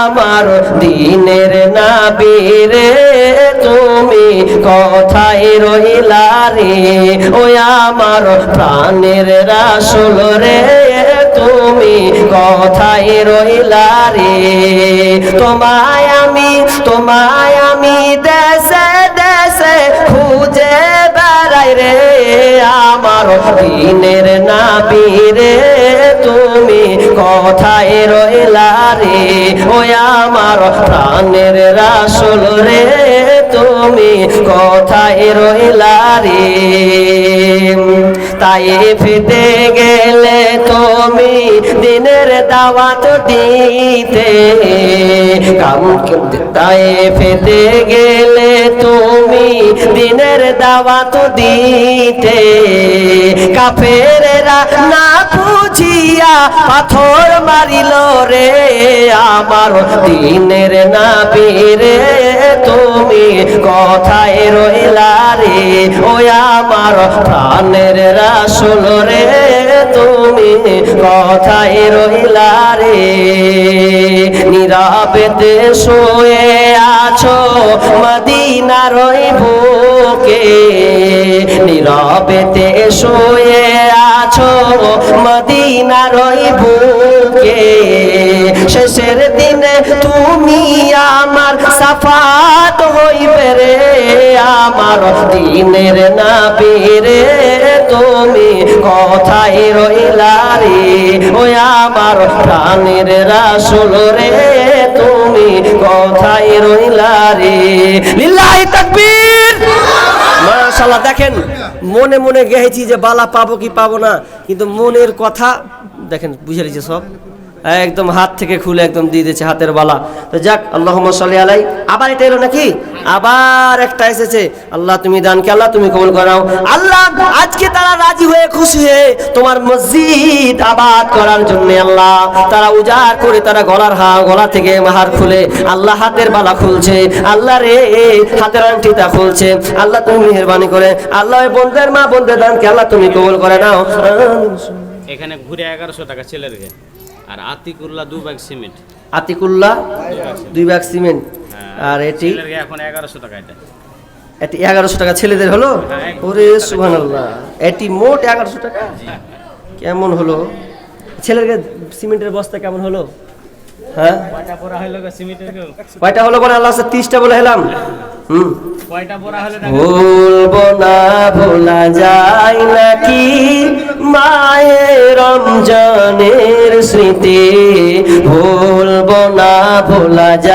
আমার দিনের নবী রে তুমি কোথায় রইলা রে ও আমার প্রাণের রাসূল রে তুমি কোথায় রইলা রে তোমায় আমি দেশে দেশে খুঁজে বেড়াই রে আমার দিনের নবী রে তুমি কোথায় রইলা রে ও আমার প্রাণের রাসূল রে তুমি কোথায় রইলা রে তায়েফেতে গেলে তুমি দিনের দাওয়াত দিতে তায়েফেতে গেলে তুমি দিনের দাওয়াত দিতে কাফেররা না বুঝিয়া পাথর মারিল রে আমার দিনের নবী রে তুমি কোথায় রইলা রে ও আমার প্রাণের রাসূল রে তুমি কোথায় রইলা রে নীরবেতে শুয়ে আছো মদিনার বুকে নীরবেতে শুয়ে আছো মদিনার বুকে শেষের দিনে তুমি আমার সাফাত হইবে রে আমার দিনের নবী রে তুমি কোথায় রইলা রে ও আমার প্রাণের রাসূল রে তুমি কোথায় রইলা রে লিল্লাহি তাকবীর মাশাআল্লাহ দেখেন মনে মনে গেছি যে বালা পাবো কি পাবো না কিন্তু মনের কথা দেখেন বুঝে লিছে সব একদম হাত থেকে খুলে একদম দিয়ে দিয়েছে হাতের বালা তো যাক আল্লাহুম্মা সাল্লি আলাই আবার এটা এলো নাকি আবার একটা এসেছে আল্লাহ তুমি দানকে আল্লাহ তুমি কবুল করাও আল্লাহ আজকে তারা রাজি হয়ে খুশি হয়ে তোমার মসজিদ আবাদ করার জন্য আল্লাহ তারা উজাড় করে তারা গলা থেকে মাহার খুলে আল্লাহ হাতের বালা খুলছে আল্লাহ রে হাতের আংটিটা খুলছে আল্লাহ তুমি মেহেরবানি করে আল্লাহ বন্ধের মা বন্ধের দানকে আল্লাহ তুমি কবুল করে নাও এখানে ঘুরে 1100 টাকা ছেলেরকে আর Atikullah 2 bag cement Atikullah 2 bag cement আর এটি ছেলেরকে এখন 1100 টাকা এটি 1100 টাকা ছেলেদের হলো ওরে সুবহানাল্লাহ এটি মোট 1100 টাকা কেমন হলো ছেলেরকে সিমেন্টের বস্তা কেমন হলো হ্যাঁ কয়টা পড়া হলো সিমেন্টের কয়টা হলো বলে আল্লাহ 30টা বলে হেলাম কয়টা পড়া হলো না ভুলবো না ভোলা যায় নাকি মায়ের রমজানের স্মৃতি ভুলবো না ভোলা যায়